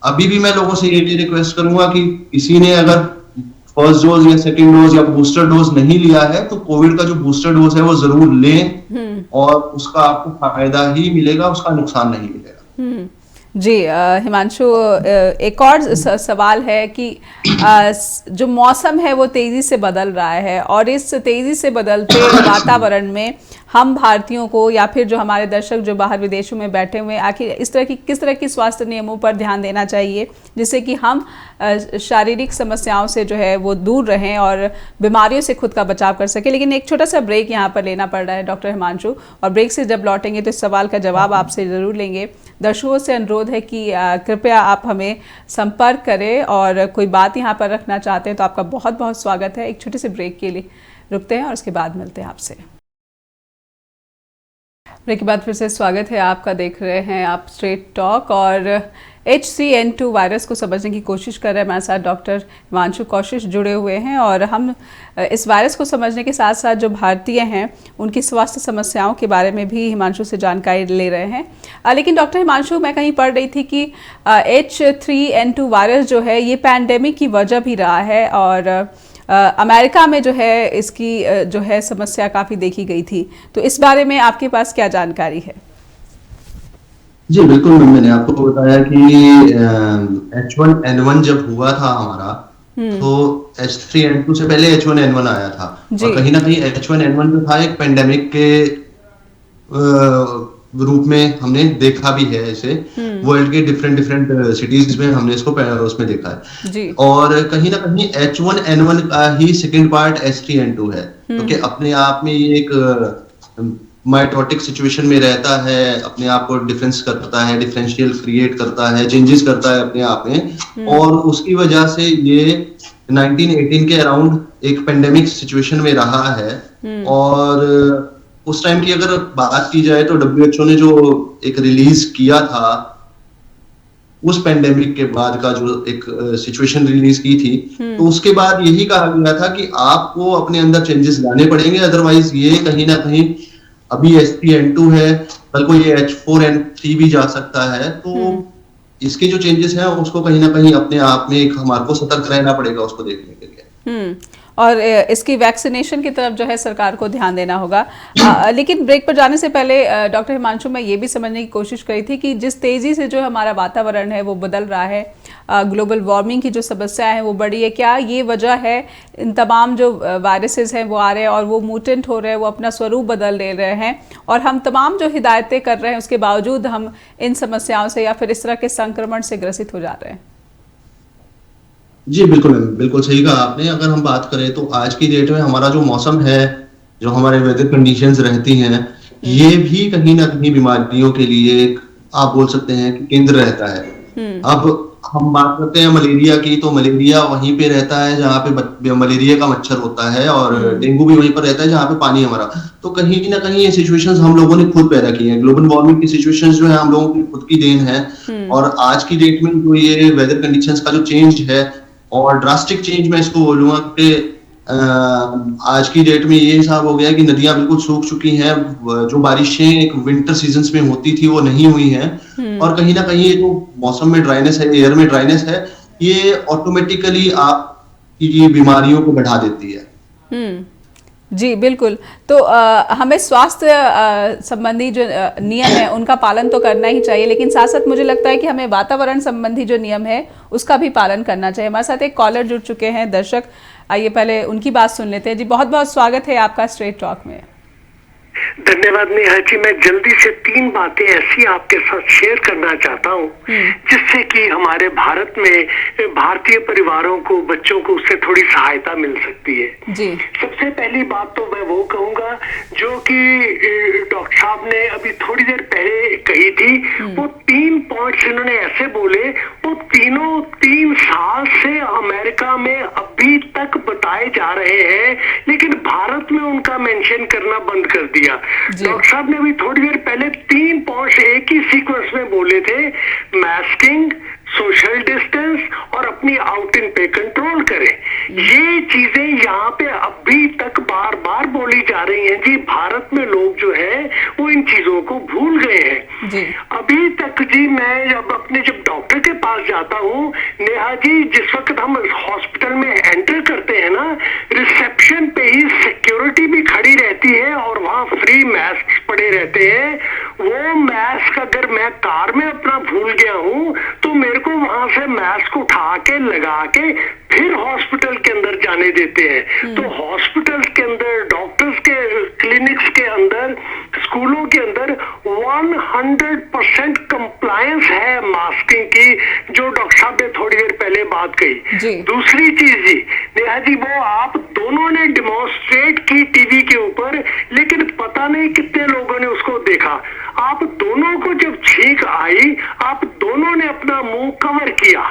अभी भी मैं लोगों से ये रिक्वेस्ट करूंगा कि किसी ने अगर फर्स्ट डोज या सेकेंड डोज या बूस्टर डोज नहीं लिया है, तो कोविड का जो बूस्टर डोज है वो जरूर लें, और उसका आपको फायदा ही मिलेगा, उसका नुकसान नहीं मिलेगा। जी हिमांशु, एक और सवाल है कि जो मौसम है वो तेजी से बदल रहा है, और इस तेजी से बदलते वातावरण में हम भारतीयों को या फिर जो हमारे दर्शक जो बाहर विदेशों में बैठे हुए हैं, आखिर किस तरह की स्वास्थ्य नियमों पर ध्यान देना चाहिए जिससे कि हम शारीरिक समस्याओं से जो है वो दूर रहें और बीमारियों से खुद का बचाव कर सके। लेकिन एक छोटा सा ब्रेक यहाँ पर लेना पड़ रहा है डॉक्टर हिमांशु, और ब्रेक से जब लौटेंगे तो इस सवाल का जवाब आपसे ज़रूर लेंगे। दर्शकों से अनुरोध है कि कृपया आप हमें संपर्क करें, और कोई बात यहाँ पर रखना चाहते हैं तो आपका बहुत बहुत स्वागत है। एक छोटे से ब्रेक के लिए रुकते हैं और उसके बाद मिलते हैं आपसे। ब्रेक के बाद फिर से स्वागत है आपका। देख रहे हैं आप स्ट्रेट टॉक, और H3N2 वायरस को समझने की कोशिश कर रहे हैं। हमारे साथ डॉक्टर हिमांशु कौशिक जुड़े हुए हैं, और हम इस वायरस को समझने के साथ साथ जो भारतीय हैं उनकी स्वास्थ्य समस्याओं के बारे में भी हिमांशु से जानकारी ले रहे हैं। लेकिन डॉक्टर हिमांशु, मैं कहीं पढ़ रही थी कि H3N2 वायरस जो है ये पैंडेमिक की वजह भी रहा है, और अमेरिका में जो है इसकी जो है समस्या काफ़ी देखी गई थी। तो इस बारे में आपके पास क्या जानकारी है? जी बिल्कुल, मैंने आपको बताया कि H1N1 जब हुआ था हमारा, तो H3N2 से पहले H1N1 आया था। और कहीं ना कहीं H1N1 जो था एक पेंडेमिक के रूप में हमने देखा भी है इसे। वर्ल्ड के डिफरेंट सिटीज में हमने इसको उसमें देखा है जी। और कहीं ना कहीं H1N1 का ही सेकेंड पार्ट H3N2 है, क्योंकि अपने आप में ये एक माइटोटिक सिचुएशन में रहता है, अपने आप को डिफेंस करता है, डिफरेंशियल क्रिएट करता है, चेंजेस करता है अपने आप में, और उसकी वजह से ये 1918 के अराउंड एक पेंडेमिक सिचुएशन में रहा है। और उस टाइम की अगर बात की जाए तो WHO ने जो एक रिलीज किया था उस पेंडेमिक के बाद का जो एक सिचुएशन रिलीज की थी, तो उसके बाद यही कहा गया था कि आपको अपने अंदर चेंजेस लाने पड़ेंगे, अदरवाइज ये कहीं ना कहीं अभी H3N2 है, कल को ये H4N3 भी जा सकता है। तो इसके जो चेंजेस हैं उसको कहीं ना कहीं अपने आप में एक हमारे को सतर्क रहना पड़ेगा उसको देखने के लिए। और इसकी वैक्सीनेशन की तरफ जो है सरकार को ध्यान देना होगा। लेकिन ब्रेक पर जाने से पहले डॉक्टर हिमांशु, मैं ये भी समझने की कोशिश करी थी कि जिस तेज़ी से जो हमारा वातावरण है वो बदल रहा है, ग्लोबल वार्मिंग की जो समस्या है वो बढ़ी है, क्या ये वजह है इन तमाम जो वायरसेस हैं वो आ रहे हैं और वो म्यूटेंट हो रहे हैं, वो अपना स्वरूप बदल ले रहे हैं, और हम तमाम जो हिदायतें कर रहे हैं उसके बावजूद हम इन समस्याओं से या फिर इस तरह के संक्रमण से ग्रसित हो जा रहे हैं? जी बिल्कुल, बिल्कुल सही कहा आपने। अगर हम बात करें तो आज की डेट में हमारा जो मौसम है, जो हमारे वेदर कंडीशंस रहती हैं, ये भी कहीं ना कहीं बीमारियों के लिए एक आप बोल सकते हैं कि केंद्र रहता है। अब हम बात करते हैं मलेरिया की, तो मलेरिया वहीं पे रहता है जहाँ पे मलेरिया का मच्छर होता है, और डेंगू भी वहीं पर रहता है जहाँ पे पानी हमारा। तो कहीं ना कहीं ये सिचुएशंस हम लोगों ने खुद पैदा की हैं। ग्लोबल वार्मिंग की सिचुएशंस जो है हम लोगों की खुद की देन है। और आज की डेट में जो ये वेदर कंडीशंस का जो चेंज है, और ड्रास्टिक चेंज मैं इसको बोलूंगा कि आज की डेट में ये हिसाब हो गया है कि नदियां बिल्कुल सूख चुकी हैं। जो बारिशें एक विंटर सीजन्स में होती थी वो नहीं हुई हैं। और कहीं ना कहीं ये जो मौसम में ड्राइनेस है, एयर में ड्राइनेस है, ये ऑटोमेटिकली आप की बीमारियों को बढ़ा देती है। जी बिल्कुल। तो हमें स्वास्थ्य संबंधी जो नियम है उनका पालन तो करना ही चाहिए, लेकिन साथ साथ मुझे लगता है कि हमें वातावरण संबंधी जो नियम है उसका भी पालन करना चाहिए। हमारे साथ एक कॉलर जुड़ चुके हैं, दर्शक, आइए पहले उनकी बात सुन लेते हैं। जी बहुत बहुत स्वागत है आपका स्ट्रेट टॉक में। धन्यवाद नेहा जी। मैं जल्दी से 3 बातें ऐसी आपके साथ शेयर करना चाहता हूँ जिससे कि हमारे भारत में भारतीय परिवारों को, बच्चों को उससे थोड़ी सहायता मिल सकती है। जी। सबसे पहली बात तो मैं वो कहूंगा जो कि डॉक्टर साहब ने अभी थोड़ी देर पहले कही थी। वो 3 पॉइंट्स इन्होंने ऐसे बोले, वो तीनों 3 साल से अमेरिका में अभी तक बताए जा रहे हैं, लेकिन भारत में उनका मेंशन करना बंद कर दिया। डॉक्टर साहब ने अभी थोड़ी देर पहले 3 पॉइंट्स एक ही सीक्वेंस में बोले थे, मास्किंग, सोशल डिस्टेंस और अपनी आउटिंग पे कंट्रोल करें। ये चीजें यहाँ पे अभी तक बार बार बोली जा रही हैं जी। भारत में लोग जो है वो इन चीजों को भूल गए हैं अभी तक जी। मैं जब डॉक्टर के पास जाता हूँ नेहा जी, जिस वक्त हम हॉस्पिटल में एंटर करते हैं ना, रिसेप्शन पे ही सिक्योरिटी भी खड़ी रहती है और वहाँ फ्री मास्क पड़े रहते हैं। वो मास्क अगर मैं कार में अपना भूल गया हूँ तो मेरे को वहां से मास्क उठा के लगा के फिर हॉस्पिटल के अंदर जाने देते हैं। तो हॉस्पिटल के अंदर, डॉक्टर्स के क्लिनिक्स के अंदर, स्कूलों के अंदर 100% कंप्लायंस है मास्किंग की, जो डॉक्टर साहब ने थोड़ी देर पहले बात कही। दूसरी चीज जी नेहा जी, वो आप दोनों ने डिमॉन्स्ट्रेट की टीवी के ऊपर, लेकिन पता नहीं कितने लोगों ने उसको देखा। आप दोनों को जब छींक आई, आप दोनों ने अपना मुंह कवर किया।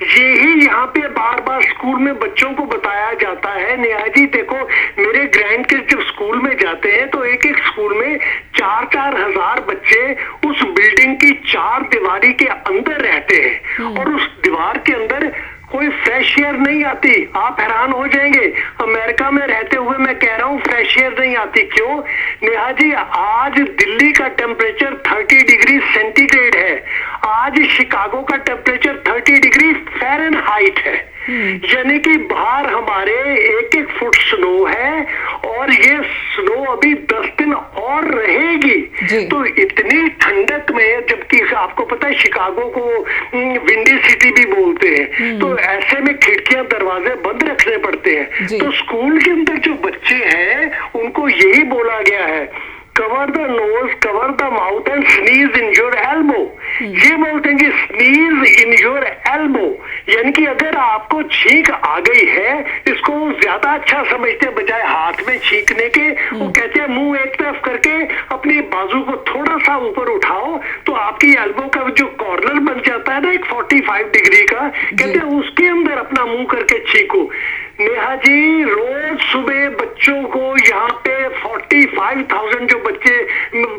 यही यहाँ पे बार बार स्कूल में बच्चों को बताया जाता है। नेहा जी देखो, मेरे ग्रैंड किड्स जब स्कूल में जाते हैं तो एक एक स्कूल में 4-4 हजार बच्चे उस बिल्डिंग की 4 दीवारी के अंदर रहते हैं और उस दीवार के अंदर कोई फ्रेश एयर नहीं आती। आप हैरान हो जाएंगे, अमेरिका में रहते हुए मैं कह रहा हूँ फ्रेश एयर नहीं आती। क्यों नेहा जी? आज दिल्ली का टेम्परेचर 30 डिग्री सेंटीग्रेड है, आज शिकागो का टेम्परेचर 30 डिग्री फ़ारेनहाइट है। यानी कि बाहर हमारे 1-1 फुट स्नो है और ये स्नो अभी 10 दिन और रहेगी। तो इतनी ठंडक में, जबकि आपको पता है शिकागो को विंडी सिटी भी बोलते हैं, तो ऐसे में खिड़कियां दरवाजे बंद रखने पड़ते हैं। तो स्कूल के अंदर जो बच्चे हैं उनको यही बोला गया है, cover the nose, cover the mouth and sneeze in your elbow. ये बोलते हैं कि स्नीज इन योर एल्बो, यानी कि अगर आपको छींक आ गई है, इसको ज्यादा अच्छा समझते हैं बजाय हाथ में छींकने के। वो कहते हैं मुंह एक तरफ करके अपनी बाजू को थोड़ा सा ऊपर उठाओ तो आपकी एल्बो का जो कॉर्नर बन जाता है ना एक 45 डिग्री का, कहते हैं उसके अंदर अपना मुंह करके छींको। नेहा जी रोज सुबह बच्चों को यहाँ पे 45,000 जो बच्चे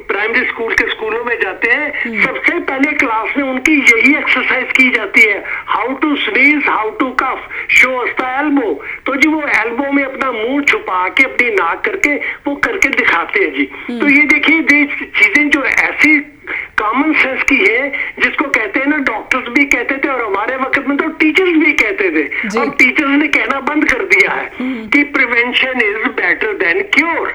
प्राइमरी स्कूल के स्कूलों में जाते हैं, सबसे पहले क्लास में उनकी यही एक्सरसाइज की जाती है, how to sneeze, how to cough, show us the elbow. तो जी वो एल्बो में अपना मुंह छुपा के अपनी नाक करके वो करके दिखाते हैं जी। तो ये देखिए चीजें जो ऐसी कॉमन सेंस की है, जिसको कहते हैं ना डॉक्टर्स भी कहते थे और हमारे वक्त में तो टीचर्स भी कहते थे। अब टीचर्स ने कहना बंद कर दिया है कि prevention is better than cure.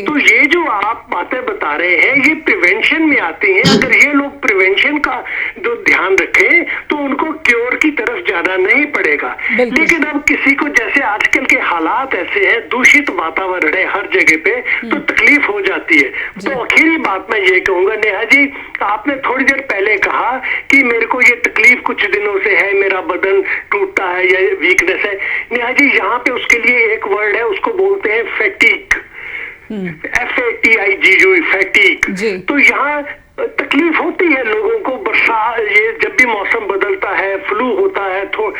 तो ये जो आप बातें बता रहे हैं ये प्रिवेंशन में आती हैं। अगर ये लोग प्रिवेंशन का जो ध्यान रखें तो उनको क्योर की तरफ जाना नहीं पड़ेगा। लेकिन अब किसी को, जैसे आजकल के हालात ऐसे हैं, दूषित वातावरण है हर जगह पे, तो तकलीफ हो जाती है। तो आखिरी बात मैं ये कहूंगा नेहा जी, आपने थोड़ी देर पहले कहा कि मेरे को ये तकलीफ कुछ दिनों से है, मेरा बदन टूटता है या वीकनेस है। नेहा जी यहाँ पे उसके लिए एक वर्ड है, उसको बोलते हैं फैटीग, FATIG, फैटीग। तो यहाँ तकलीफ होती है लोगों को, बरसात, ये जब भी मौसम बदलता है, फ्लू होता है, तो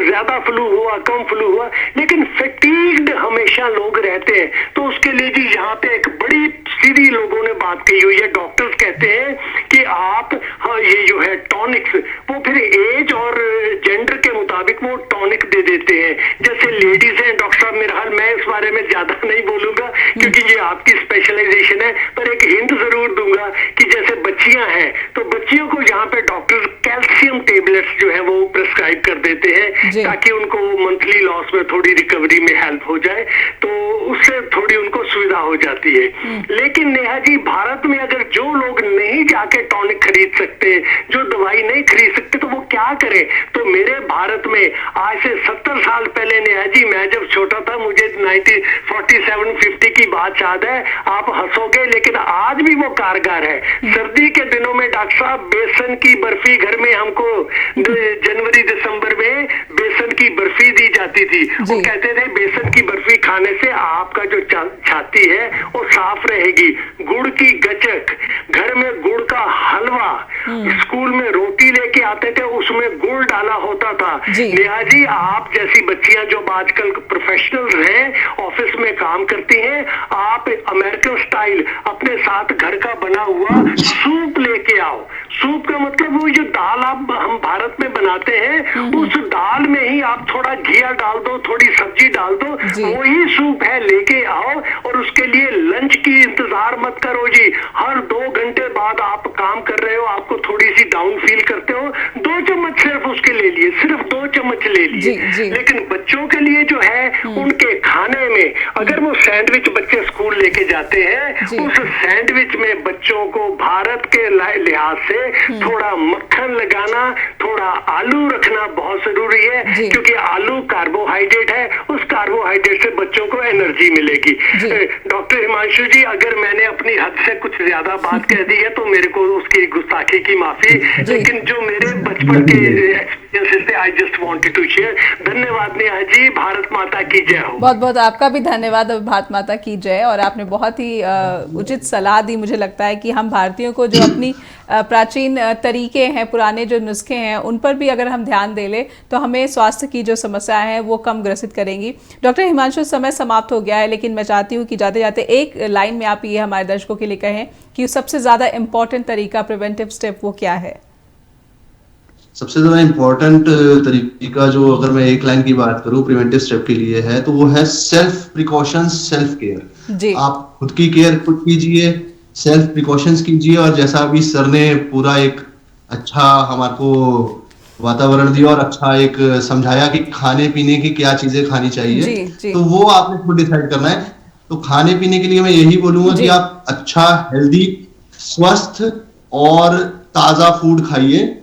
ज्यादा फ्लू हुआ, कम फ्लू हुआ, लेकिन फैटीग्ड हमेशा लोग रहते हैं। तो उसके लिए जी यहाँ पे एक बड़ी सीधी लोगों ने बात कही हुई है। डॉक्टर्स कहते हैं कि आप, हाँ ये जो है टॉनिक्स, वो फिर एज और जेंडर के मुताबिक वो टॉनिक दे देते हैं। जैसे लेडीज हैं डॉक्टर साहब, मेरा हाल, मैं इस बारे में ज्यादा नहीं बोलूंगा क्योंकि ये आपकी स्पेशलाइजेशन है, पर एक हिंट जरूर दूंगा कि जैसे बच्चियां हैं तो बच्चियों को यहाँ पे डॉक्टर कैल्शियम टेबलेट्स जो है वो प्रिस्क्राइब कर देते हैं ताकि उनको मंथली लॉस में थोड़ी रिकवरी में हेल्प हो जाए, तो उससे थोड़ी उनको सुविधा हो जाती है। लेकिन नेहा जी, भारत में अगर जो लोग नहीं जाके टॉनिक खरीद सकते, जो दवाई नहीं खरीद सकते, तो वो क्या करें? तो मेरे भारत में आज से 70 साल पहले नेहा जी, मैं जब छोटा था, मुझे 1947-50 की बात याद है। आप हंसोगे लेकिन आज भी वो कारगर है। सर्दी के दिनों में डॉक्टर साहब बेसन की बर्फी घर में हमको जनवरी दिसंबर में बेसन की बर्फी दी जाती थी। वो कहते थे बेसन की बर्फी खाने से आपका जो छाती है वो साफ रहेगी। गुड़ की गचक, घर में गुड़ का हलवा, स्कूल में रोटी लेके आते थे, उसमें गुड़ डाला होता था। नेहा जी, आप जैसी बच्चियां जो आजकल प्रोफेशनल्स हैं, ऑफिस में काम करती हैं, आप अमेरिकन स्टाइल अपने साथ घर का बना हुआ सूप लेके आओ। सूप का मतलब वो जो दाल आप हम भारत में बनाते हैं, उस दाल में ही आप थोड़ा घिया डाल दो, थोड़ी सब्जी डाल दो, वही सूप है, लेके आओ। और उसके लिए लंच की इंतजार मत करो जी। हर 2 घंटे बाद आप काम कर रहे हो, आपको थोड़ी सी डाउन फील करते हो, 2 चम्मच सिर्फ उसके ले लिए, सिर्फ 2 चम्मच ले लिए। लेकिन बच्चों के लिए जो है, उनके खाने में अगर वो सैंडविच बच्चे स्कूल लेके जाते हैं, उस सैंडविच में बच्चों को भारत के लिहाज से थोड़ा मक्खन लगाना, थोड़ा आलू रखना बहुत जरूरी है, क्योंकि आलू कार्बोहाइड्रेट है, उस कार्बोहाइड्रेट से बच्चों को एनर्जी मिलेगी। डॉक्टर हिमांशु जी, अगर मैंने अपनी हद से कुछ ज्यादा बात कह दी है तो मेरे को उसकी गुस्ताखी की माफी, लेकिन जो मेरे बचपन के एक्सपीरियंसेस थे, I just wanted to share. धन्यवाद नेहा जी, भारत माता की जय हो। बहुत बहुत आपका भी धन्यवाद, भारत माता की जय। और आपने बहुत ही उचित सलाह दी। मुझे लगता है कि हम भारतीयों को जो अपनी प्राचीन तरीके हैं, पुराने जो नुस्खे हैं, उन पर भी अगर हम ध्यान दे ले तो हमें स्वास्थ्य की जो समस्याएं हैं वो कम ग्रसित करेंगी। डॉक्टर हिमांशु, समय समाप्त हो गया है, लेकिन मैं चाहती हूँ कि जाते जाते एक लाइन में आप ये हमारे दर्शकों के लिए कहें कि सबसे ज़्यादा इम्पोर्टेंट तरीका, प्रिवेंटिव स्टेप, वो क्या है? सबसे ज्यादा इम्पोर्टेंट तरीका जो अगर मैं एक लाइन की बात करूं प्रिवेंटिव स्टेप के लिए है, तो वो है सेल्फ प्रिकॉशंस, सेल्फ केयर। आप खुद की केयर खुद कीजिए, सेल्फ प्रिकॉशंस कीजिए। और जैसा अभी सर ने पूरा एक अच्छा हमारे को वातावरण दिया और अच्छा एक समझाया कि खाने पीने की क्या चीजें खानी चाहिए, तो वो आपने खुद डिसाइड करना है। तो खाने पीने के लिए मैं यही बोलूंगा कि आप अच्छा, हेल्दी, स्वस्थ और ताजा फूड खाइए,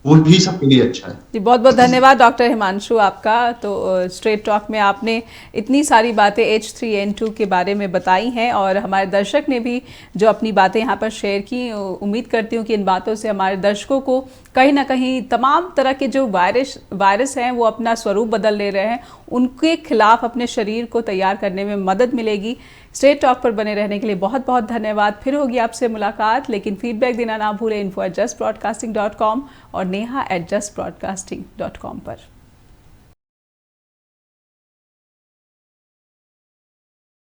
वो भी सबके लिए अच्छा है। जी, बहुत बहुत धन्यवाद डॉक्टर हिमांशु आपका। तो स्ट्रेट टॉक में आपने इतनी सारी बातें H3N2 के बारे में बताई हैं और हमारे दर्शक ने भी जो अपनी बातें यहाँ पर शेयर की, उम्मीद करती हूँ कि इन बातों से हमारे दर्शकों को कहीं ना कहीं तमाम तरह के जो वायरस हैं वो अपना स्वरूप बदल ले रहे हैं, उनके खिलाफ अपने शरीर को तैयार करने में मदद मिलेगी। स्ट्रेट टॉक पर बने रहने के लिए बहुत बहुत धन्यवाद। फिर होगी आपसे मुलाकात, लेकिन फीडबैक देना ना भूलें info@justbroadcasting.com और neha@justbroadcasting.com पर।